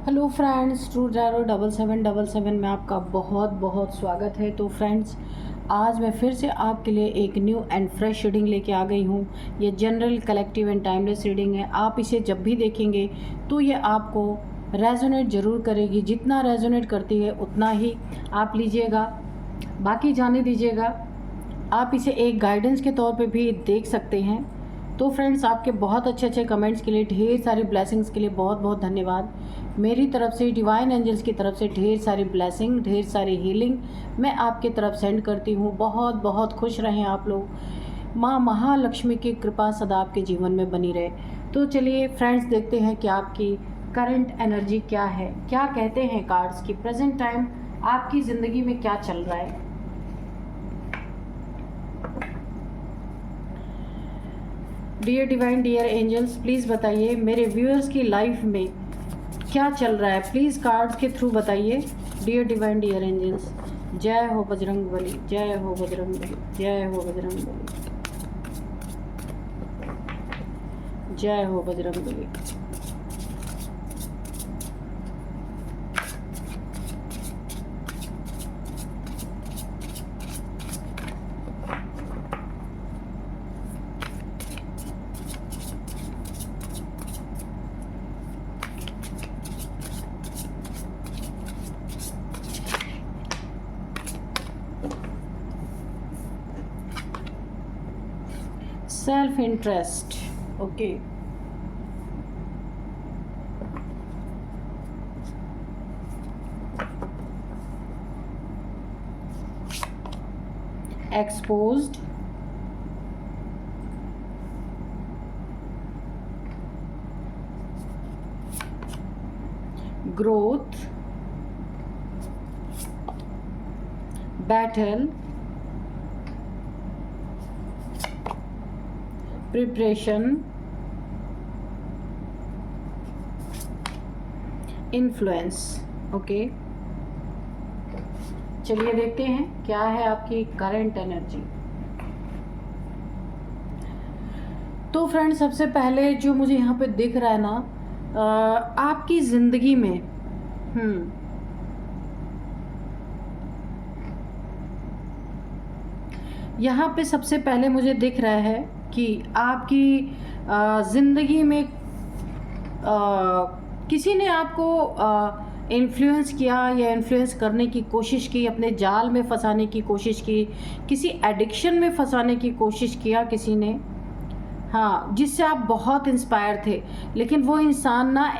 Hello friends, true tarot 7777 में आपका बहुत बहुत स्वागत है। तो फ्रेंड्स, आज मैं फिर से आपके लिए एक न्यू एंड फ्रेश रीडिंग लेके आ गई हूँ। ये general, collective and timeless reading है। आप इसे जब भी देखेंगे तो ये आपको रेजोनेट ज़रूर करेगी। जितना रेजोनेट करती है उतना ही आप लीजिएगा, बाकी जाने दीजिएगा। आप इसे एक गाइडेंस के तौर पे भी देख सकते हैं। तो फ्रेंड्स, आपके बहुत अच्छे अच्छे कमेंट्स के लिए, ढेर सारी ब्लेसिंग्स के लिए बहुत बहुत धन्यवाद। मेरी तरफ से, डिवाइन एंजल्स की तरफ से ढेर सारी ब्लेसिंग, ढेर सारी हीलिंग मैं आपकी तरफ सेंड करती हूँ। बहुत बहुत खुश रहें आप लोग। माँ महालक्ष्मी की कृपा सदा आपके जीवन में बनी रहे। तो चलिए फ्रेंड्स, देखते हैं कि आपकी करंट एनर्जी क्या है, क्या कहते हैं कार्ड्स की। प्रेजेंट टाइम आपकी ज़िंदगी में क्या चल रहा है। Dear divine, dear angels, please बताइए मेरे व्यूअर्स की लाइफ में क्या चल रहा है। प्लीज़ कार्ड्स के थ्रू बताइए। डियर डिवाइन, डियर एंजल्स, जय हो बजरंग बली, जय हो बजरंग बली, जय हो बजरंग बली, जय हो Bajrang Bali. Self interest, okay. Exposed, growth, battle, preparation, influence, okay. चलिए देखते हैं क्या है आपकी करंट एनर्जी। तो फ्रेंड्स, सबसे पहले जो मुझे यहाँ पे दिख रहा है ना, आपकी ज़िंदगी में यहाँ पे सबसे पहले मुझे दिख रहा है कि आपकी ज़िंदगी में किसी ने आपको इन्फ्लुएंस किया या इन्फ्लुएंस करने की कोशिश की, अपने जाल में फंसाने की कोशिश की, किसी एडिक्शन में फंसाने की कोशिश किया किसी ने, हाँ, जिससे आप बहुत इंस्पायर थे। लेकिन वो इंसान ना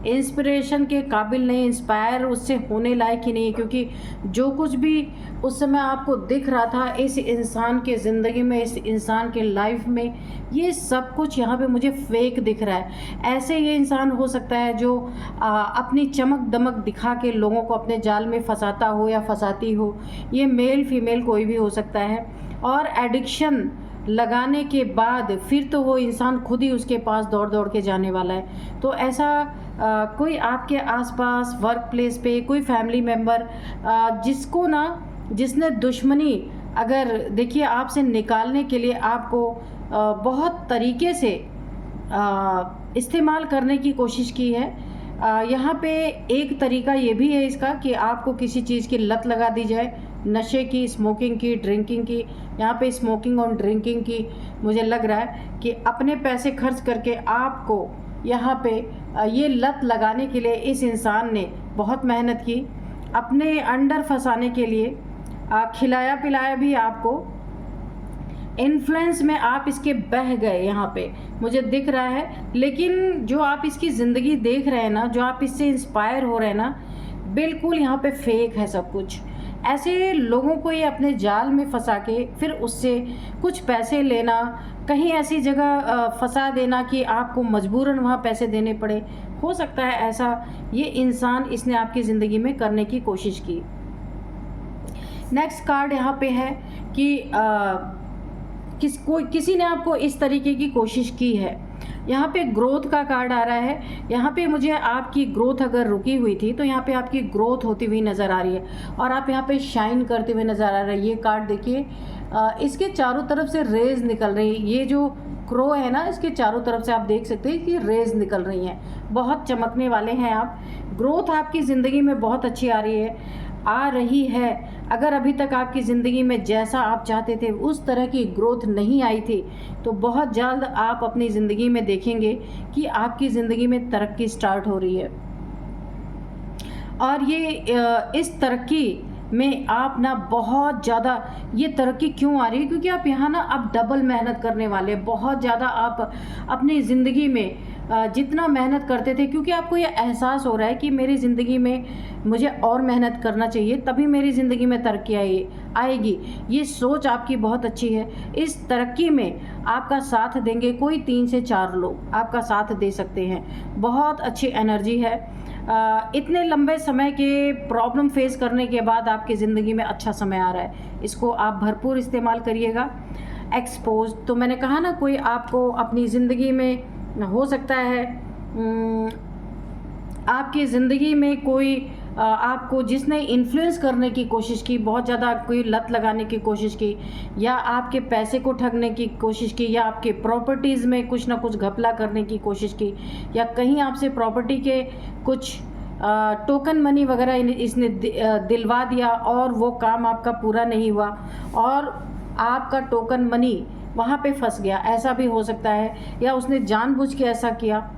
इंस्पिरेशन के काबिल नहीं, इंस्पायर उससे होने लायक ही नहीं है, क्योंकि जो कुछ भी उस समय आपको दिख रहा था इस इंसान के ज़िंदगी में, इस इंसान के लाइफ में, ये सब कुछ यहाँ पे मुझे फेक दिख रहा है। ऐसे ये इंसान हो सकता है जो अपनी चमक दमक दिखा के लोगों को अपने जाल में फंसाता हो या फंसाती हो। ये मेल फीमेल कोई भी हो सकता है। और एडिक्शन लगाने के बाद फिर तो वो इंसान खुद ही उसके पास दौड़ दौड़ के जाने वाला है। तो ऐसा कोई आपके आसपास, वर्क प्लेस पे कोई फैमिली मेम्बर जिसको ना, जिसने दुश्मनी, अगर देखिए आपसे निकालने के लिए आपको बहुत तरीके से इस्तेमाल करने की कोशिश की है। यहाँ पे एक तरीका ये भी है इसका कि आपको किसी चीज़ की लत लगा दी जाए, नशे की, स्मोकिंग की, ड्रिंकिंग की। यहाँ पे स्मोकिंग और ड्रिंकिंग की मुझे लग रहा है कि अपने पैसे खर्च करके आपको यहाँ पे ये लत लगाने के लिए इस इंसान ने बहुत मेहनत की, अपने अंडर फंसाने के लिए खिलाया पिलाया भी आपको। इन्फ्लुएंस में आप इसके बह गए, यहाँ पे मुझे दिख रहा है। लेकिन जो आप इसकी ज़िंदगी देख रहे हैं ना, जो आप इससे इंस्पायर हो रहे हैं ना, बिल्कुल यहाँ पे फेक है सब कुछ। ऐसे लोगों को ये अपने जाल में फंसा के फिर उससे कुछ पैसे लेना, कहीं ऐसी जगह फंसा देना कि आपको मजबूरन वहाँ पैसे देने पड़े, हो सकता है ऐसा ये इंसान इसने आपकी ज़िंदगी में करने की कोशिश की। नेक्स्ट कार्ड यहाँ पे है कि किसी ने आपको इस तरीके की कोशिश की है। यहाँ पे ग्रोथ का कार्ड आ रहा है। यहाँ पे मुझे आपकी ग्रोथ अगर रुकी हुई थी तो यहाँ पे आपकी ग्रोथ होती हुई नज़र आ रही है और आप यहाँ पे शाइन करते हुए नज़र आ रहे हैं। ये कार्ड देखिए, इसके चारों तरफ से रेज निकल रही है। ये जो क्रो है ना, इसके चारों तरफ से आप देख सकते हैं कि रेज निकल रही हैं, बहुत चमकने वाले हैं आप। ग्रोथ आपकी ज़िंदगी में बहुत अच्छी आ रही है। अगर अभी तक आपकी ज़िंदगी में जैसा आप चाहते थे उस तरह की ग्रोथ नहीं आई थी, तो बहुत जल्द आप अपनी ज़िंदगी में देखेंगे कि आपकी ज़िंदगी में तरक्की स्टार्ट हो रही है। और ये इस तरक्की में आप ना बहुत ज़्यादा, ये तरक्की क्यों आ रही है, क्योंकि आप यहाँ ना अब डबल मेहनत करने वाले, बहुत ज़्यादा आप अपनी ज़िंदगी में जितना मेहनत करते थे, क्योंकि आपको ये एहसास हो रहा है कि मेरी ज़िंदगी में मुझे और मेहनत करना चाहिए, तभी मेरी ज़िंदगी में तरक्की आएगी। ये सोच आपकी बहुत अच्छी है। इस तरक्की में आपका साथ देंगे कोई 3 से 4 लोग आपका साथ दे सकते हैं। बहुत अच्छी एनर्जी है। इतने लंबे समय के प्रॉब्लम फेस करने के बाद आपकी ज़िंदगी में अच्छा समय आ रहा है, इसको आप भरपूर इस्तेमाल करिएगा। एक्सपोज, तो मैंने कहा ना, कोई आपको अपनी ज़िंदगी में हो सकता है, आपकी ज़िंदगी में कोई आपको जिसने इन्फ्लुएंस करने की कोशिश की, बहुत ज़्यादा कोई लत लगाने की कोशिश की, या आपके पैसे को ठगने की कोशिश की, या आपके प्रॉपर्टीज़ में कुछ ना कुछ घपला करने की कोशिश की, या कहीं आपसे प्रॉपर्टी के कुछ टोकन मनी वगैरह इसने दिलवा दिया और वो काम आपका पूरा नहीं हुआ और आपका टोकन मनी वहाँ पे फंस गया, ऐसा भी हो सकता है। या उसने जानबूझ के ऐसा किया।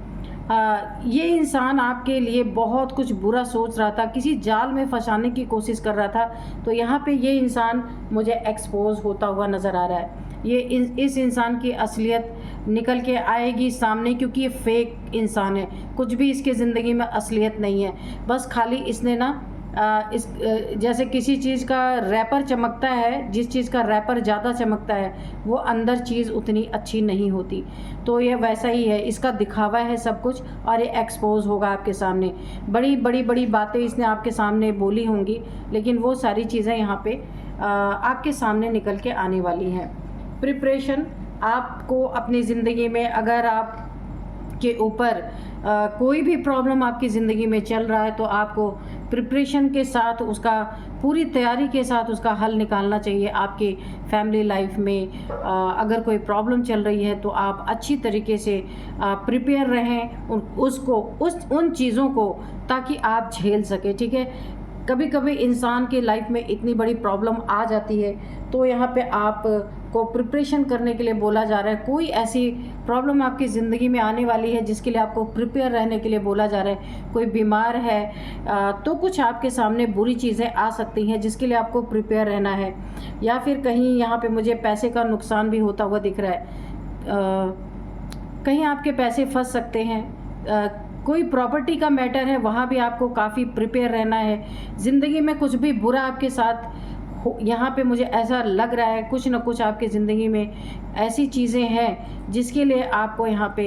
ये इंसान आपके लिए बहुत कुछ बुरा सोच रहा था, किसी जाल में फंसाने की कोशिश कर रहा था, तो यहाँ पे ये इंसान मुझे एक्सपोज होता हुआ नज़र आ रहा है। ये इस इंसान की असलियत निकल के आएगी सामने, क्योंकि ये फेक इंसान है, कुछ भी इसके ज़िंदगी में असलियत नहीं है। बस खाली इसने ना जैसे किसी चीज़ का रैपर चमकता है, जिस चीज़ का रैपर ज़्यादा चमकता है वो अंदर चीज़ उतनी अच्छी नहीं होती, तो ये वैसा ही है, इसका दिखावा है सब कुछ और ये एक्सपोज होगा आपके सामने। बड़ी बातें इसने आपके सामने बोली होंगी, लेकिन वो सारी चीज़ें यहाँ पे आपके सामने निकल के आने वाली हैं। प्रिपरेशन, आपको अपनी ज़िंदगी में अगर आप के ऊपर कोई भी प्रॉब्लम आपकी ज़िंदगी में चल रहा है, तो आपको प्रिपरेशन के साथ, उसका पूरी तैयारी के साथ उसका हल निकालना चाहिए। आपके फैमिली लाइफ में अगर कोई प्रॉब्लम चल रही है, तो आप अच्छी तरीके से प्रिपेयर रहें उन चीज़ों को, ताकि आप झेल सकें। ठीक है, कभी कभी इंसान के लाइफ में इतनी बड़ी प्रॉब्लम आ जाती है, तो यहाँ पे आप को प्रिपरेशन करने के लिए बोला जा रहा है। कोई ऐसी प्रॉब्लम आपकी ज़िंदगी में आने वाली है जिसके लिए आपको प्रिपेयर रहने के लिए बोला जा रहा है। कोई बीमार है तो कुछ आपके सामने बुरी चीज़ें आ सकती हैं जिसके लिए आपको प्रिपेयर रहना है। या फिर कहीं यहाँ पे मुझे पैसे का नुकसान भी होता हुआ दिख रहा है, कहीं आपके पैसे फंस सकते हैं। कोई प्रॉपर्टी का मैटर है, वहाँ भी आपको काफ़ी प्रिपेयर रहना है। ज़िंदगी में कुछ भी बुरा आपके साथ यहाँ पे मुझे ऐसा लग रहा है, कुछ ना कुछ आपकी ज़िंदगी में ऐसी चीज़ें हैं जिसके लिए आपको यहाँ पे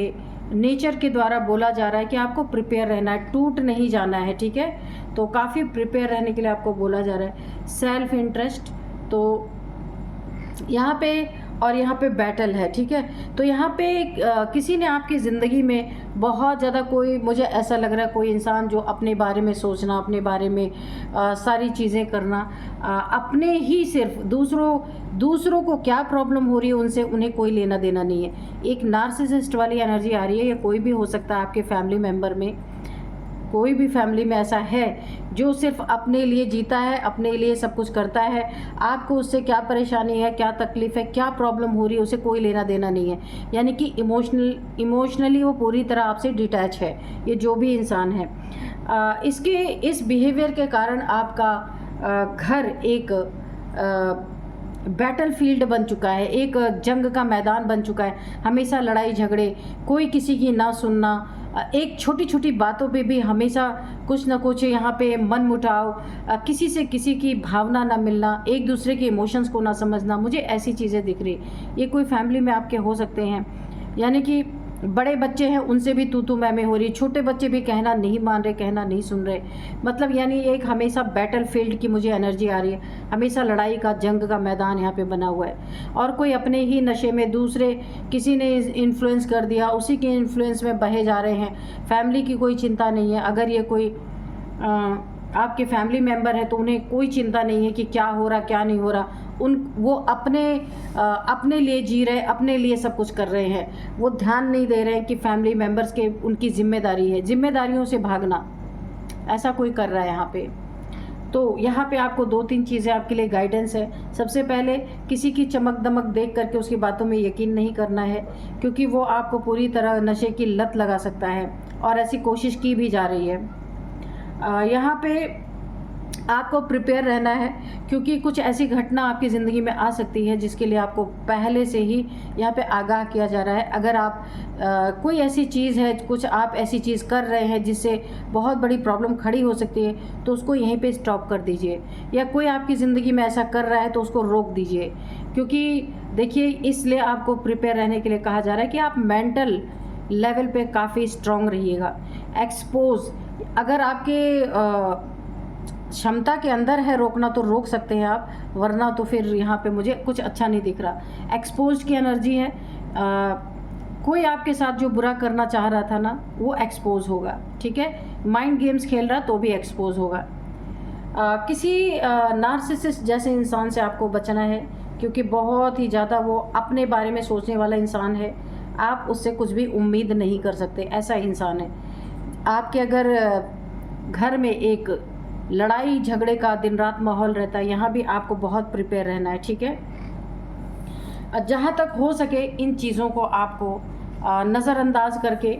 नेचर के द्वारा बोला जा रहा है कि आपको प्रिपेयर रहना है, टूट नहीं जाना है। ठीक है, तो काफ़ी प्रिपेयर रहने के लिए आपको बोला जा रहा है। सेल्फ इंटरेस्ट, तो यहाँ पे और यहाँ पे बैटल है। ठीक है, तो यहाँ पे किसी ने आपकी ज़िंदगी में बहुत ज़्यादा, कोई मुझे ऐसा लग रहा है कोई इंसान जो अपने बारे में सोचना, अपने बारे में सारी चीज़ें करना, अपने ही सिर्फ दूसरों को क्या प्रॉब्लम हो रही है उनसे उन्हें कोई लेना देना नहीं है। एक नार्सिसिस्ट वाली एनर्जी आ रही है। या कोई भी हो सकता है आपके फैमिली मेम्बर में, कोई भी फैमिली में ऐसा है जो सिर्फ अपने लिए जीता है, अपने लिए सब कुछ करता है। आपको उससे क्या परेशानी है, क्या तकलीफ़ है, क्या प्रॉब्लम हो रही है, उसे कोई लेना देना नहीं है। यानी कि इमोशनली वो पूरी तरह आपसे डिटैच है, ये जो भी इंसान है। इस बिहेवियर के कारण आपका घर एक बैटल फील्ड बन चुका है, एक जंग का मैदान बन चुका है। हमेशा लड़ाई झगड़े, कोई किसी की ना सुनना, एक छोटी छोटी बातों पे भी हमेशा कुछ ना कुछ यहाँ पे मन मुटाव, किसी से किसी की भावना ना मिलना, एक दूसरे के इमोशंस को ना समझना, मुझे ऐसी चीज़ें दिख रही। ये कोई फैमिली में आपके हो सकते हैं। यानी कि बड़े बच्चे हैं, उनसे भी तू मैं हो रही, छोटे बच्चे भी कहना नहीं मान रहे, कहना नहीं सुन रहे। मतलब यानी एक हमेशा बैटल फील्ड की मुझे एनर्जी आ रही है, हमेशा लड़ाई का, जंग का मैदान यहाँ पे बना हुआ है। और कोई अपने ही नशे में, दूसरे किसी ने इन्फ्लुएंस कर दिया, उसी के इन्फ्लुएंस में बहे जा रहे हैं। फैमिली की कोई चिंता नहीं है। अगर ये कोई आपके फैमिली मेम्बर है तो उन्हें कोई चिंता नहीं है कि क्या हो रहा क्या नहीं हो रहा, वो अपने लिए जी रहे, अपने लिए सब कुछ कर रहे हैं। वो ध्यान नहीं दे रहे हैं कि फैमिली मेम्बर्स के उनकी जिम्मेदारी है, जिम्मेदारियों से भागना, ऐसा कोई कर रहा है यहाँ पे। तो यहाँ पे आपको 2-3 चीज़ें आपके लिए गाइडेंस है। सबसे पहले किसी की चमक दमक देख करके उसकी बातों में यकीन नहीं करना है, क्योंकि वो आपको पूरी तरह नशे की लत लगा सकता है, और ऐसी कोशिश की भी जा रही है। यहाँ पे आपको प्रिपेयर रहना है, क्योंकि कुछ ऐसी घटना आपकी ज़िंदगी में आ सकती है जिसके लिए आपको पहले से ही यहाँ पे आगाह किया जा रहा है। अगर आप कोई ऐसी चीज़ है, कुछ आप ऐसी चीज़ कर रहे हैं जिससे बहुत बड़ी प्रॉब्लम खड़ी हो सकती है, तो उसको यहीं पे स्टॉप कर दीजिए। या कोई आपकी ज़िंदगी में ऐसा कर रहा है तो उसको रोक दीजिए, क्योंकि देखिए इसलिए आपको प्रिपेयर रहने के लिए कहा जा रहा है कि आप मेंटल लेवल पे काफ़ी स्ट्रॉन्ग रहिएगा। एक्सपोज, अगर आपके क्षमता के अंदर है रोकना तो रोक सकते हैं आप, वरना तो फिर यहाँ पे मुझे कुछ अच्छा नहीं दिख रहा। एक्सपोज की एनर्जी है, कोई आपके साथ जो बुरा करना चाह रहा था ना, वो एक्सपोज होगा, ठीक है। माइंड गेम्स खेल रहा तो भी एक्सपोज होगा। किसी नार्सिसिस्ट जैसे इंसान से आपको बचना है, क्योंकि बहुत ही ज़्यादा वो अपने बारे में सोचने वाला इंसान है। आप उससे कुछ भी उम्मीद नहीं कर सकते, ऐसा इंसान है। आपके अगर घर में एक लड़ाई झगड़े का दिन रात माहौल रहता है, यहाँ भी आपको बहुत प्रिपेयर रहना है, ठीक है। जहाँ तक हो सके इन चीज़ों को आपको नज़रअंदाज करके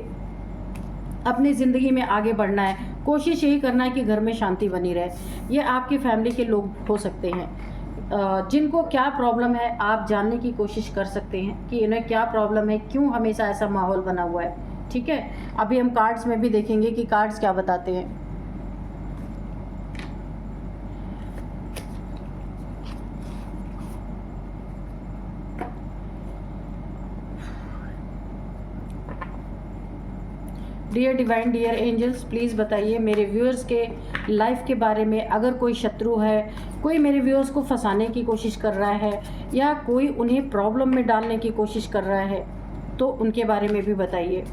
अपनी ज़िंदगी में आगे बढ़ना है। कोशिश यही करना है कि घर में शांति बनी रहे। ये आपकी फैमिली के लोग हो सकते हैं जिनको क्या प्रॉब्लम है, आप जानने की कोशिश कर सकते हैं कि इन्हें क्या प्रॉब्लम है, क्यों हमेशा ऐसा माहौल बना हुआ है, ठीक है। अभी हम कार्ड्स में भी देखेंगे कि कार्ड्स क्या बताते हैं। Dear divine, dear angels, please बताइए मेरे व्यूअर्स के लाइफ के बारे में। अगर कोई शत्रु है, कोई मेरे व्यूअर्स को फंसाने की कोशिश कर रहा है, या कोई उन्हें प्रॉब्लम में डालने की कोशिश कर रहा है, तो उनके बारे में भी बताइए।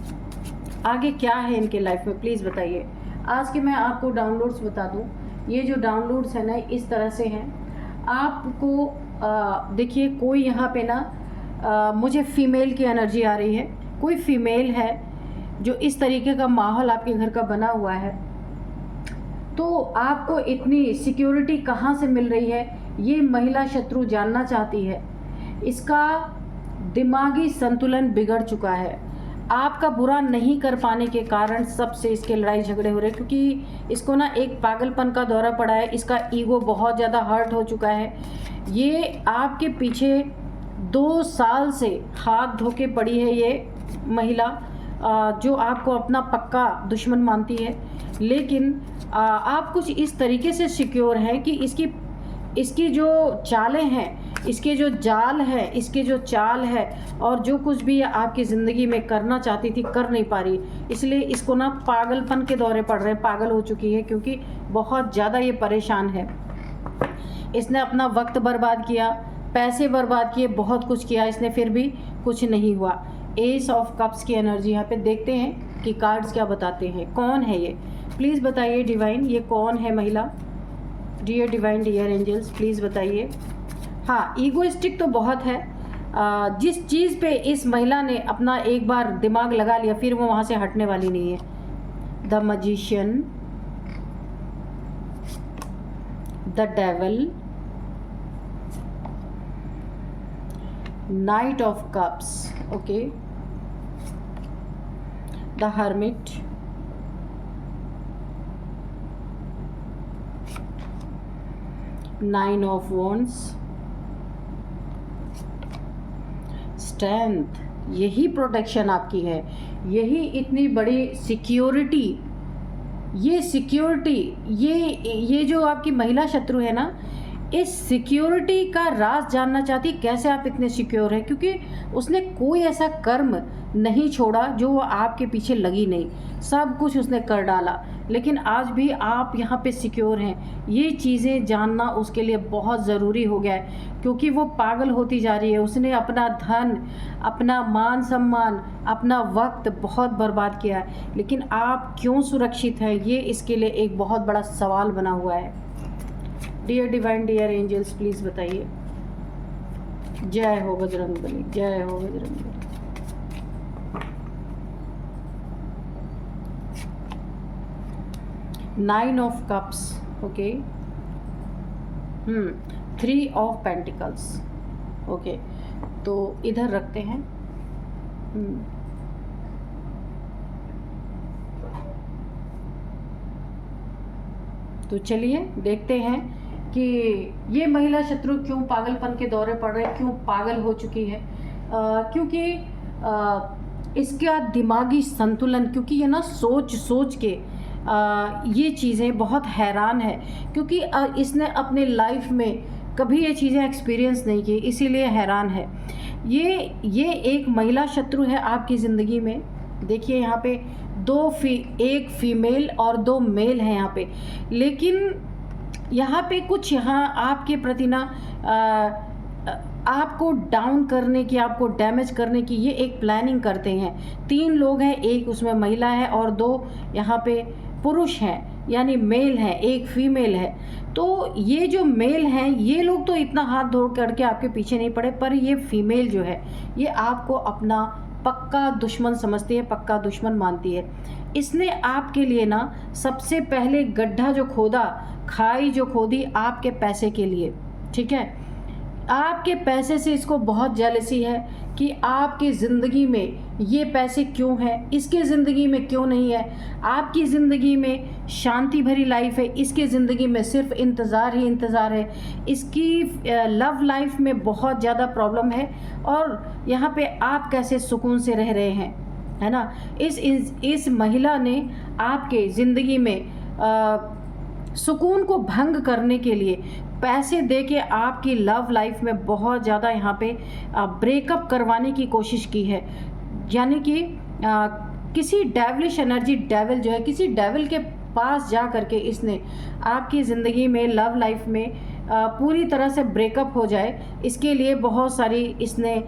आगे क्या है इनके लाइफ में, प्लीज़ बताइए। आज के मैं आपको डाउनलोड्स बता दूं। ये जो डाउनलोड्स है ना, इस तरह से हैं। आपको देखिए, कोई यहाँ पे ना मुझे फीमेल की एनर्जी आ रही है। कोई फीमेल है जो इस तरीके का माहौल आपके घर का बना हुआ है, तो आपको इतनी सिक्योरिटी कहाँ से मिल रही है, ये महिला शत्रु जानना चाहती है। इसका दिमागी संतुलन बिगड़ चुका है। आपका बुरा नहीं कर पाने के कारण सबसे इसके लड़ाई झगड़े हो रहे हैं, क्योंकि इसको ना एक पागलपन का दौरा पड़ा है। इसका ईगो बहुत ज़्यादा हर्ट हो चुका है। ये आपके पीछे 2 साल से हाथ धो के पड़ी है, ये महिला जो आपको अपना पक्का दुश्मन मानती है। लेकिन आप कुछ इस तरीके से सिक्योर हैं कि इसकी जो चालें हैं, इसके जो जाल है, इसके जो चाल है, और जो कुछ भी आपकी ज़िंदगी में करना चाहती थी कर नहीं पा रही, इसलिए इसको ना पागलपन के दौरे पड़ रहे हैं, पागल हो चुकी है, क्योंकि बहुत ज़्यादा ये परेशान है। इसने अपना वक्त बर्बाद किया, पैसे बर्बाद किए, बहुत कुछ किया इसने, फिर भी कुछ नहीं हुआ। एस ऑफ कप्स की एनर्जी यहाँ पे देखते हैं कि कार्ड्स क्या बताते हैं। कौन है ये, प्लीज़ बताइए डिवाइन, ये कौन है महिला। Dear divine, dear angels, please बताइए। हाँ, ईगोइस्टिक तो बहुत है। जिस चीज़ पे इस महिला ने अपना एक बार दिमाग लगा लिया, फिर वो वहाँ से हटने वाली नहीं है। The magician, the devil, night of cups, okay, the hermit, nine of wands, strength. यही प्रोटेक्शन आपकी है, यही इतनी बड़ी सिक्योरिटी। ये सिक्योरिटी, ये जो आपकी महिला शत्रु है ना, इस सिक्योरिटी का राज जानना चाहती, कैसे आप इतने सिक्योर हैं, क्योंकि उसने कोई ऐसा कर्म नहीं छोड़ा जो वो आपके पीछे लगी नहीं, सब कुछ उसने कर डाला, लेकिन आज भी आप यहाँ पे सिक्योर हैं। ये चीज़ें जानना उसके लिए बहुत ज़रूरी हो गया है, क्योंकि वो पागल होती जा रही है। उसने अपना धन, अपना मान सम्मान, अपना वक्त बहुत बर्बाद किया है, लेकिन आप क्यों सुरक्षित हैं, ये इसके लिए एक बहुत बड़ा सवाल बना हुआ है। Dear divine, dear angels, please बताइए। जय हो बजरंगबली, जय हो Bajrangbali. Nine of cups, okay. 3 of pentacles, okay. तो इधर रखते हैं। तो चलिए देखते हैं कि ये महिला शत्रु क्यों पागलपन के दौरे पड़ रहे, क्यों पागल हो चुकी है। क्योंकि इसका दिमागी संतुलन, क्योंकि ये ना सोच सोच के ये चीज़ें बहुत हैरान है, क्योंकि इसने अपने लाइफ में कभी ये चीज़ें एक्सपीरियंस नहीं की, इसीलिए हैरान है। ये एक महिला शत्रु है आपकी ज़िंदगी में। देखिए यहाँ पे एक फीमेल और 2 मेल हैं यहाँ पे, लेकिन यहाँ पे कुछ यहाँ आपके प्रति ना आपको डाउन करने की, आपको डैमेज करने की ये एक प्लानिंग करते हैं। 3 लोग हैं, एक उसमें महिला है और 2 यहाँ पे पुरुष हैं, यानी मेल हैं, एक फीमेल है। तो ये जो मेल हैं ये लोग तो इतना हाथ धो करके आपके पीछे नहीं पड़े, पर ये फीमेल जो है ये आपको अपना पक्का दुश्मन समझती है, पक्का दुश्मन मानती है। इसने आपके लिए ना सबसे पहले गड्ढा जो खोदा, खाई जो खोदी आपके पैसे के लिए, ठीक है। आपके पैसे से इसको बहुत जेलसी है कि आपकी ज़िंदगी में ये पैसे क्यों हैं, इसके ज़िंदगी में क्यों नहीं है। आपकी ज़िंदगी में शांति भरी लाइफ है, इसके ज़िंदगी में सिर्फ इंतज़ार ही इंतज़ार है। इसकी लव लाइफ में बहुत ज़्यादा प्रॉब्लम है, और यहाँ पे आप कैसे सुकून से रह रहे हैं, है ना। इस महिला ने आपके ज़िंदगी में सुकून को भंग करने के लिए पैसे दे के आपकी लव लाइफ में बहुत ज़्यादा यहाँ पे ब्रेकअप करवाने की कोशिश की है। यानी कि किसी डेविलिश एनर्जी, डेविल जो है, किसी डेविल के पास जा करके इसने आपकी ज़िंदगी में लव लाइफ में पूरी तरह से ब्रेकअप हो जाए, इसके लिए बहुत सारी इसने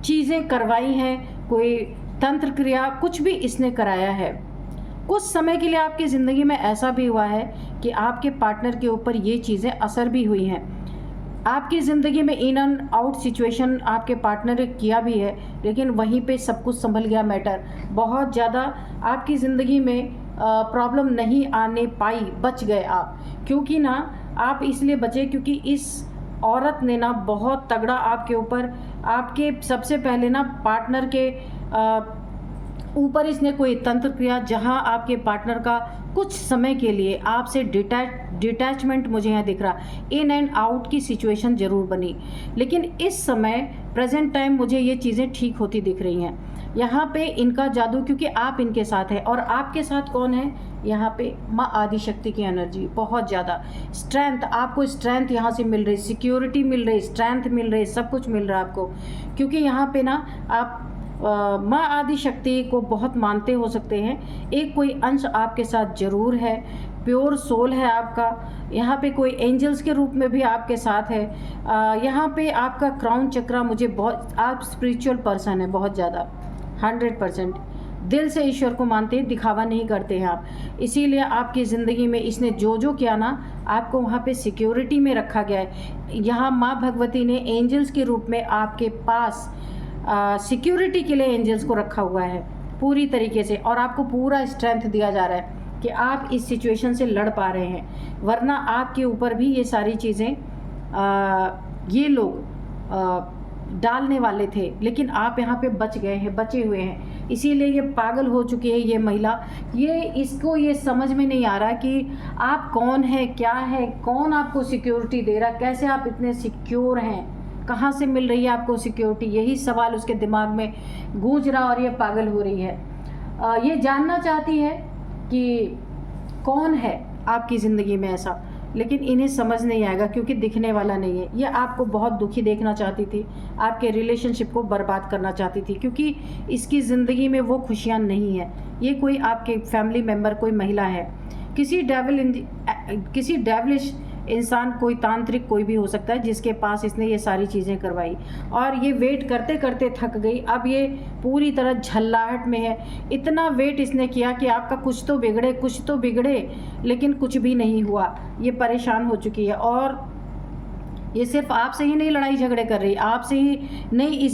चीज़ें करवाई हैं। कोई तंत्र क्रिया कुछ भी इसने कराया है। कुछ समय के लिए आपकी ज़िंदगी में ऐसा भी हुआ है कि आपके पार्टनर के ऊपर ये चीज़ें असर भी हुई हैं। आपकी ज़िंदगी में इन एंड आउट सिचुएशन आपके पार्टनर ने किया भी है, लेकिन वहीं पे सब कुछ संभल गया मैटर। बहुत ज़्यादा आपकी ज़िंदगी में प्रॉब्लम नहीं आने पाई, बच गए आप। क्योंकि ना आप इसलिए बचे क्योंकि इस औरत ने ना बहुत तगड़ा आपके ऊपर, आपके सबसे पहले ना पार्टनर के ऊपर इसने कोई तंत्र किया, जहां आपके पार्टनर का कुछ समय के लिए आपसे डिटैचमेंट मुझे यहाँ दिख रहा। इन एंड आउट की सिचुएशन ज़रूर बनी, लेकिन इस समय प्रेजेंट टाइम मुझे ये चीज़ें ठीक होती दिख रही हैं। यहाँ पे इनका जादू, क्योंकि आप इनके साथ है, और आपके साथ कौन है, यहाँ पे माँ आदिशक्ति की एनर्जी बहुत ज़्यादा। स्ट्रेंथ, आपको स्ट्रेंथ यहाँ से मिल रही, सिक्योरिटी मिल रही, स्ट्रेंथ मिल रही, सब कुछ मिल रहा है आपको। क्योंकि यहाँ पे ना आप माँ आदिशक्ति को बहुत मानते हो सकते हैं। एक कोई अंश आपके साथ ज़रूर है, प्योर सोल है आपका। यहाँ पे कोई एंजल्स के रूप में भी आपके साथ है। यहाँ पे आपका क्राउन चक्रा मुझे बहुत, आप स्पिरिचुअल पर्सन है बहुत ज़्यादा, 100% दिल से ईश्वर को मानते हैं, दिखावा नहीं करते हैं आप। इसीलिए आपकी ज़िंदगी में इसने जो जो किया ना, आपको वहाँ पे सिक्योरिटी में रखा गया है। यहाँ माँ भगवती ने एंजल्स के रूप में आपके पास सिक्योरिटी के लिए एंजल्स को रखा हुआ है पूरी तरीके से, और आपको पूरा स्ट्रेंथ दिया जा रहा है कि आप इस सिचुएशन से लड़ पा रहे हैं। वरना आपके ऊपर भी ये सारी चीज़ें ये लोग डालने वाले थे, लेकिन आप यहाँ पे बच गए हैं, बचे हुए हैं। इसीलिए ये पागल हो चुकी है ये महिला। इसको ये समझ में नहीं आ रहा कि आप कौन है, क्या है, कौन आपको सिक्योरिटी दे रहा, कैसे आप इतने सिक्योर हैं, कहाँ से मिल रही है आपको सिक्योरिटी। यही सवाल उसके दिमाग में गूंज रहा, और ये पागल हो रही है। ये जानना चाहती है कि कौन है आपकी ज़िंदगी में ऐसा, लेकिन इन्हें समझ नहीं आएगा क्योंकि दिखने वाला नहीं है। ये आपको बहुत दुखी देखना चाहती थी, आपके रिलेशनशिप को बर्बाद करना चाहती थी, क्योंकि इसकी ज़िंदगी में वो खुशियाँ नहीं है। ये कोई आपके फैमिली मेम्बर, कोई महिला है, किसी डेविलिश इंसान, कोई तांत्रिक कोई भी हो सकता है, जिसके पास इसने ये सारी चीज़ें करवाई, और ये वेट करते करते थक गई। अब ये पूरी तरह झल्लाहट में है। इतना वेट इसने किया कि आपका कुछ तो बिगड़े, कुछ तो बिगड़े, लेकिन कुछ भी नहीं हुआ। ये परेशान हो चुकी है, और ये सिर्फ आपसे ही नहीं लड़ाई झगड़े कर रही, आपसे ही नहीं,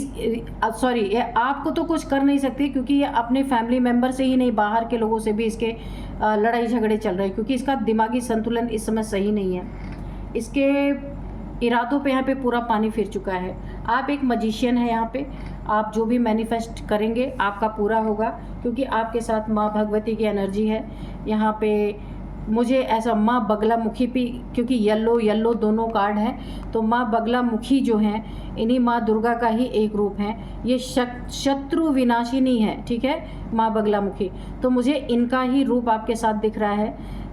ये आपको तो कुछ कर नहीं सकती, क्योंकि ये अपने फैमिली मेम्बर से ही नहीं, बाहर के लोगों से भी इसके लड़ाई झगड़े चल रहे हैं, क्योंकि इसका दिमागी संतुलन इस समय सही नहीं है। इसके इरादों पे यहाँ पे पूरा पानी फिर चुका है। आप एक मजिशियन है यहाँ पे, आप जो भी मैनिफेस्ट करेंगे आपका पूरा होगा, क्योंकि आपके साथ माँ भगवती की एनर्जी है यहाँ पे। मुझे ऐसा माँ बगलामुखी भी, क्योंकि येलो दोनों कार्ड हैं, तो माँ बगलामुखी जो हैं इन्हीं माँ दुर्गा का ही एक रूप है। ये शत्रु विनाशिनी है, ठीक है, माँ बगलामुखी। तो मुझे इनका ही रूप आपके साथ दिख रहा है,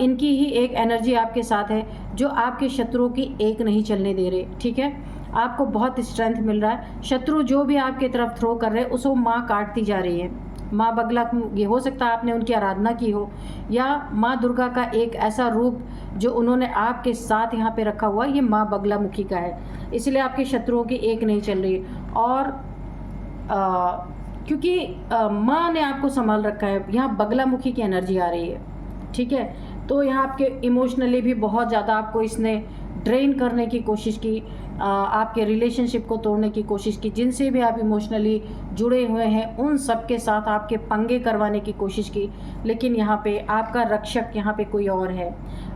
इनकी ही एक एनर्जी आपके साथ है, जो आपके शत्रुओं की एक नहीं चलने दे रहे, ठीक है। आपको बहुत स्ट्रेंथ मिल रहा है, शत्रु जो भी आपके तरफ थ्रो कर रहे हैं उसको माँ काटती जा रही है। माँ बगला, ये हो सकता है आपने उनकी आराधना की हो, या माँ दुर्गा का एक ऐसा रूप जो उन्होंने आपके साथ यहाँ पे रखा हुआ, ये माँ बगलामुखी का है, इसलिए आपके शत्रुओं की एक नहीं चल रही। और क्योंकि माँ ने आपको संभाल रखा है, यहाँ बगलामुखी की एनर्जी आ रही है, ठीक है। तो यहाँ आपके इमोशनली भी बहुत ज़्यादा आपको इसने ड्रेन करने की कोशिश की, आपके रिलेशनशिप को तोड़ने की कोशिश की, जिनसे भी आप इमोशनली जुड़े हुए हैं उन सब के साथ आपके पंगे करवाने की कोशिश की। लेकिन यहाँ पे आपका रक्षक यहाँ पे कोई और है,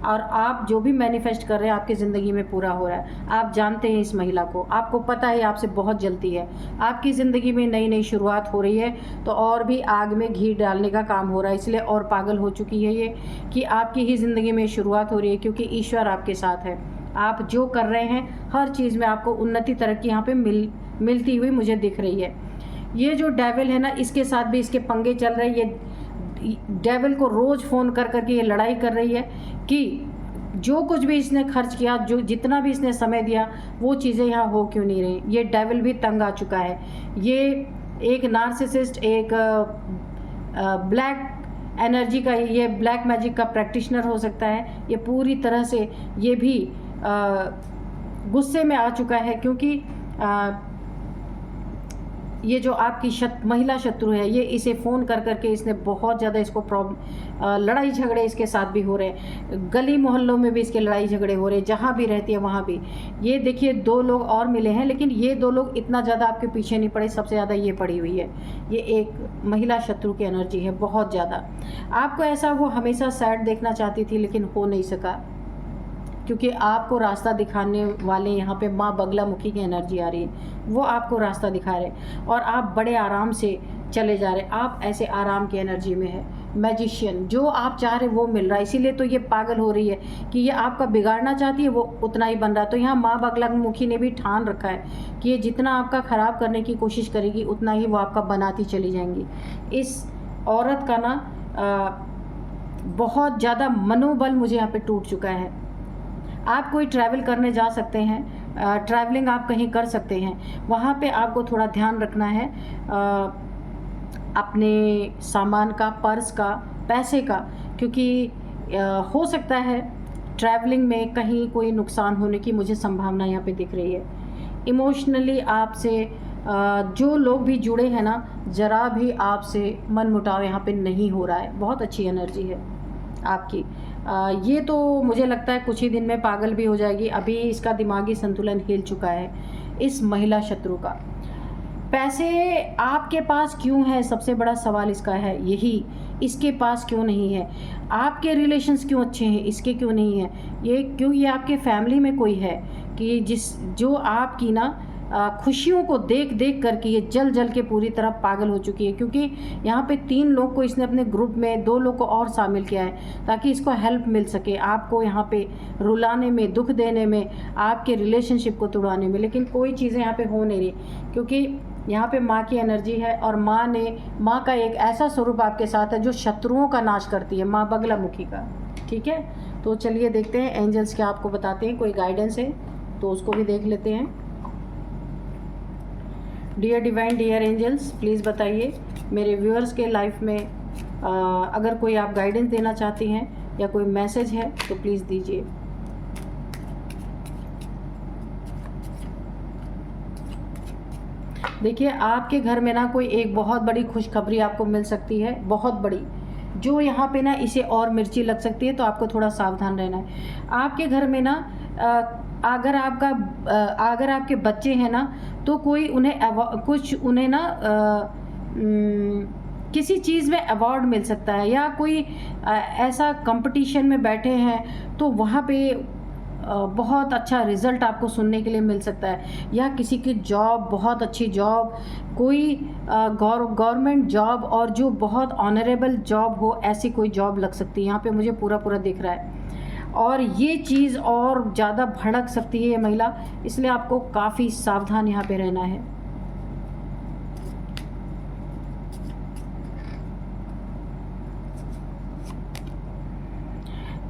और आप जो भी मैनिफेस्ट कर रहे हैं आपकी ज़िंदगी में पूरा हो रहा है। आप जानते हैं इस महिला को, आपको पता है आपसे बहुत जलती है, आपकी ज़िंदगी में नई नई शुरुआत हो रही है, तो और भी आग में घी डालने का काम हो रहा है, इसलिए और पागल हो चुकी है ये कि आपकी ही ज़िंदगी में शुरुआत हो रही है, क्योंकि ईश्वर आपके साथ है। आप जो कर रहे हैं हर चीज़ में आपको उन्नति तरक्की यहाँ पे मिलती हुई मुझे दिख रही है। ये जो डेविल है ना, इसके साथ भी इसके पंगे चल रहे हैं। ये डेविल को रोज़ फ़ोन कर करके ये लड़ाई कर रही है कि जो कुछ भी इसने खर्च किया, जो जितना भी इसने समय दिया, वो चीज़ें यहाँ हो क्यों नहीं रही। ये डेविल भी तंग आ चुका है। ये एक नार्सिसिस्ट, एक ब्लैक एनर्जी का, ये ब्लैक मैजिक का प्रैक्टिशनर हो सकता है। ये पूरी तरह से ये भी गुस्से में आ चुका है, क्योंकि ये जो आपकी महिला शत्रु है, ये इसे फ़ोन कर करके इसने बहुत ज़्यादा इसको लड़ाई झगड़े इसके साथ भी हो रहे हैं, गली मोहल्लों में भी इसके लड़ाई झगड़े हो रहे हैं, जहाँ भी रहती है वहाँ भी। ये देखिए 2 लोग और मिले हैं, लेकिन ये 2 लोग इतना ज़्यादा आपके पीछे नहीं पड़े, सबसे ज़्यादा ये पड़ी हुई है। ये एक महिला शत्रु की एनर्जी है बहुत ज़्यादा। आपको ऐसा वो हमेशा सैड देखना चाहती थी, लेकिन हो नहीं सका, क्योंकि आपको रास्ता दिखाने वाले यहाँ पे माँ बगलामुखी की एनर्जी आ रही है, वो आपको रास्ता दिखा रहे, और आप बड़े आराम से चले जा रहे। आप ऐसे आराम की एनर्जी में है। मैजिशियन, जो आप चाह रहे वो मिल रहा है, इसीलिए तो ये पागल हो रही है कि ये आपका बिगाड़ना चाहती है, वो उतना ही बन रहा है। तो यहाँ माँ बगलामुखी ने भी ठान रखा है कि ये जितना आपका ख़राब करने की कोशिश करेगी, उतना ही वो आपका बनाती चली जाएंगी। इस औरत का ना बहुत ज़्यादा मनोबल मुझे यहाँ पे टूट चुका है। आप कोई ट्रैवल करने जा सकते हैं, ट्रैवलिंग आप कहीं कर सकते हैं, वहाँ पे आपको थोड़ा ध्यान रखना है अपने सामान का, पर्स का, पैसे का, क्योंकि हो सकता है ट्रैवलिंग में कहीं कोई नुकसान होने की मुझे संभावना यहाँ पे दिख रही है। इमोशनली आपसे जो लोग भी जुड़े हैं ना, ज़रा भी आपसे मन मुटाव यहाँ पे नहीं हो रहा है। बहुत अच्छी एनर्जी है आपकी। ये तो मुझे लगता है कुछ ही दिन में पागल भी हो जाएगी। अभी इसका दिमागी संतुलन हिल चुका है इस महिला शत्रु का। पैसे आपके पास क्यों है, सबसे बड़ा सवाल इसका है यही, इसके पास क्यों नहीं है। आपके रिलेशंस क्यों अच्छे हैं, इसके क्यों नहीं है। ये क्यों, ये आपके फैमिली में कोई है कि जो आपकी ना खुशियों को देख देख करके ये जल जल के पूरी तरह पागल हो चुकी है। क्योंकि यहाँ पे 3 लोग को इसने अपने ग्रुप में, 2 लोग को और शामिल किया है ताकि इसको हेल्प मिल सके, आपको यहाँ पे रुलाने में, दुख देने में, आपके रिलेशनशिप को तोड़वाने में। लेकिन कोई चीज़ें यहाँ पे हो नहीं रही, क्योंकि यहाँ पे माँ की एनर्जी है, और माँ का एक ऐसा स्वरूप आपके साथ है जो शत्रुओं का नाश करती है, माँ बगलामुखी का। ठीक है, तो चलिए देखते हैं एंजल्स क्या आपको बताते हैं। कोई गाइडेंस है तो उसको भी देख लेते हैं। Dear divine, dear angels, please बताइए मेरे व्यूअर्स के लाइफ में अगर कोई आप गाइडेंस देना चाहती हैं या कोई मैसेज है तो प्लीज़ दीजिए। देखिए आपके घर में ना कोई एक बहुत बड़ी खुशखबरी आपको मिल सकती है, बहुत बड़ी, जो यहाँ पे ना इसे और मिर्ची लग सकती है, तो आपको थोड़ा सावधान रहना है। आपके घर में ना अगर आपके बच्चे हैं ना, तो कोई उन्हें ना किसी चीज़ में अवार्ड मिल सकता है, या कोई ऐसा कंपटीशन में बैठे हैं तो वहाँ पे बहुत अच्छा रिज़ल्ट आपको सुनने के लिए मिल सकता है, या किसी की जॉब, बहुत अच्छी जॉब, कोई गवर्नमेंट जॉब, और जो बहुत ऑनरेबल जॉब हो, ऐसी कोई जॉब लग सकती है। यहाँ पे मुझे पूरा दिख रहा है, और ये चीज़ और ज़्यादा भड़क सकती है ये महिला, इसलिए आपको काफ़ी सावधान यहाँ पे रहना है।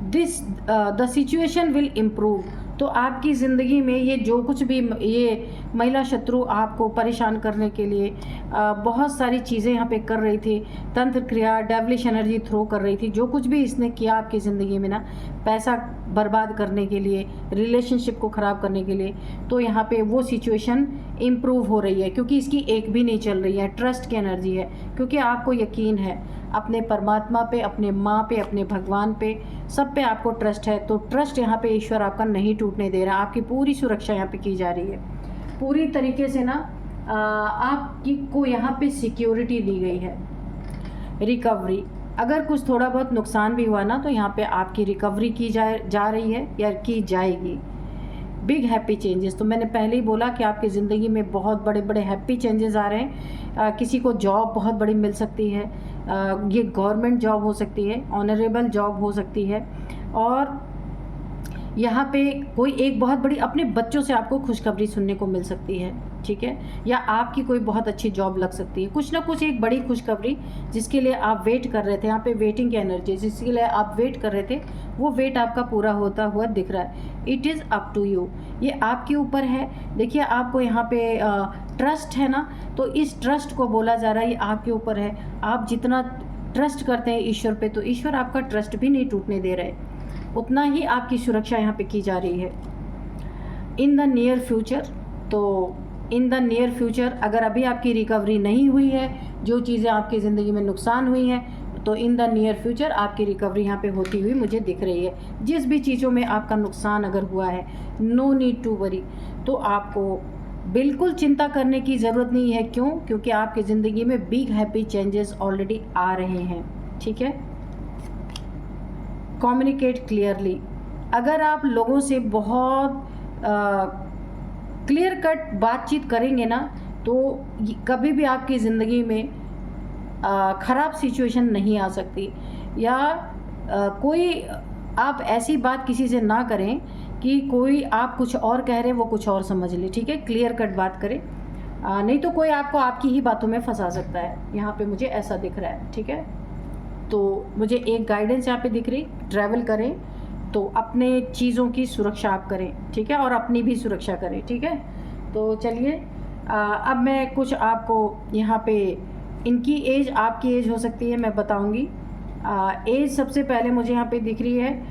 The situation will improve. तो आपकी ज़िंदगी में ये जो कुछ भी ये महिला शत्रु आपको परेशान करने के लिए बहुत सारी चीज़ें यहाँ पे कर रही थी, तंत्र क्रिया, डेविलिश एनर्जी थ्रो कर रही थी, जो कुछ भी इसने किया आपकी ज़िंदगी में ना, पैसा बर्बाद करने के लिए, रिलेशनशिप को ख़राब करने के लिए, तो यहाँ पे वो सिचुएशन इम्प्रूव हो रही है, क्योंकि इसकी एक भी नहीं चल रही है। ट्रस्ट की एनर्जी है, क्योंकि आपको यकीन है अपने परमात्मा पे, अपने माँ पे, अपने भगवान पे, सब पे आपको ट्रस्ट है। तो ट्रस्ट यहाँ पे ईश्वर आपका नहीं टूटने दे रहा, आपकी पूरी सुरक्षा यहाँ पे की जा रही है। पूरी तरीके से ना आपकी को यहाँ पे सिक्योरिटी दी गई है। रिकवरी, अगर कुछ थोड़ा बहुत नुकसान भी हुआ ना, तो यहाँ पे आपकी रिकवरी की जा रही है या की जाएगी। बिग हैप्पी चेंजेस, तो मैंने पहले ही बोला कि आपकी ज़िंदगी में बहुत बड़े बड़े हैप्पी चेंजेस आ रहे हैं। किसी को जॉब बहुत बड़ी मिल सकती है, ये गवर्नमेंट जॉब हो सकती है, ऑनरेबल जॉब हो सकती है, और यहाँ पे कोई एक बहुत बड़ी अपने बच्चों से आपको खुशखबरी सुनने को मिल सकती है, ठीक है, या आपकी कोई बहुत अच्छी जॉब लग सकती है, कुछ ना कुछ एक बड़ी खुशखबरी जिसके लिए आप वेट कर रहे थे। यहाँ पे वेटिंग की एनर्जी, जिसके लिए आप वेट कर रहे थे, वो वेट आपका पूरा होता हुआ दिख रहा है। It is up to you, ये आपके ऊपर है। देखिए, आपको यहाँ पे ट्रस्ट है ना, तो इस ट्रस्ट को बोला जा रहा है, ये आपके ऊपर है। आप जितना ट्रस्ट करते हैं ईश्वर पे, तो ईश्वर आपका ट्रस्ट भी नहीं टूटने दे रहे, उतना ही आपकी सुरक्षा यहाँ पे की जा रही है। इन द नियर फ्यूचर, तो इन द नियर फ्यूचर अगर अभी आपकी रिकवरी नहीं हुई है, जो चीज़ें आपकी ज़िंदगी में नुकसान हुई हैं, तो इन द नियर फ्यूचर आपकी रिकवरी यहाँ पे होती हुई मुझे दिख रही है। जिस भी चीज़ों में आपका नुकसान अगर हुआ है, नो नीड टू वरी, तो आपको बिल्कुल चिंता करने की ज़रूरत नहीं है। क्यों? क्योंकि आपकी ज़िंदगी में बिग हैप्पी चेंजेस ऑलरेडी आ रहे हैं, ठीक है। कम्युनिकेट क्लियरली, अगर आप लोगों से बहुत क्लियर कट बातचीत करेंगे ना, तो कभी भी आपकी ज़िंदगी में ख़राब सिचुएशन नहीं आ सकती, या कोई आप ऐसी बात किसी से ना करें कि कोई आप कुछ और कह रहे हैं वो कुछ और समझ ले, ठीक है। क्लियर कट बात करें, नहीं तो कोई आपको आपकी ही बातों में फंसा सकता है। यहाँ पे मुझे ऐसा दिख रहा है, ठीक है। तो मुझे एक गाइडेंस यहाँ पे दिख रही, ट्रैवल करें तो अपने चीज़ों की सुरक्षा आप करें, ठीक है, और अपनी भी सुरक्षा करें, ठीक है। तो चलिए, अब मैं कुछ आपको यहाँ पे इनकी एज, आपकी एज हो सकती है, मैं बताऊँगी। एज सबसे पहले मुझे यहाँ पे दिख रही है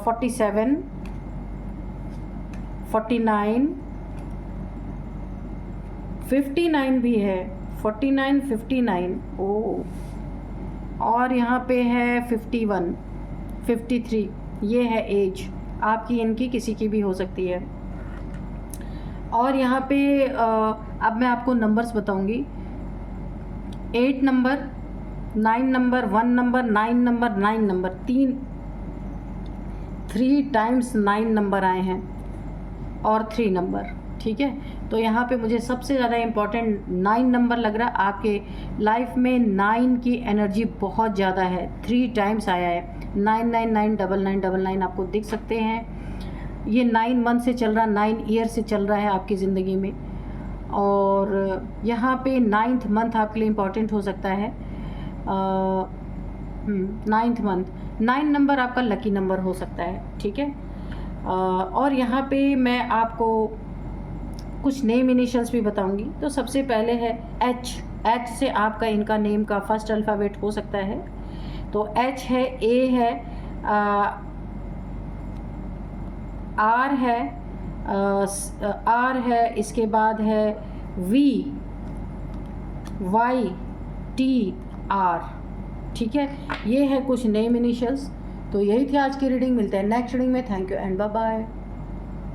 47, 49, 59 भी है, 49, 59, ओह, और यहाँ पे है 51, 53, ये है एज आपकी, इनकी, किसी की भी हो सकती है। और यहाँ पे अब मैं आपको नंबर्स बताऊंगी। 8 number, 9 number, 1 number, 9 number, 9 number, 3 times 9 number आए हैं, और 3 नंबर, ठीक है। तो यहाँ पे मुझे सबसे ज़्यादा इम्पॉर्टेंट 9 नंबर लग रहा है। आपके लाइफ में 9 की एनर्जी बहुत ज़्यादा है, 3 टाइम्स आया है। 9999999 आपको दिख सकते हैं। ये 9 मंथ से चल रहा, 9 ईयर से चल रहा है आपकी ज़िंदगी में, और यहाँ पे 9th मंथ आपके लिए इम्पॉर्टेंट हो सकता है। 9th मंथ, 9 नंबर आपका लकी नंबर हो सकता है, ठीक है। और यहाँ पे मैं आपको कुछ नेम इनिशियल्स भी बताऊंगी। तो सबसे पहले है एच से आपका इनका नेम का फर्स्ट अल्फ़ाबेट हो सकता है। तो एच है, ए है, आर है, इसके बाद है वी, वाई, टी, आर, ठीक है। ये है कुछ नेम इनिशियल्स। तो यही थी आज की रीडिंग, मिलते हैं नेक्स्ट रीडिंग में। Thank you and bye bye.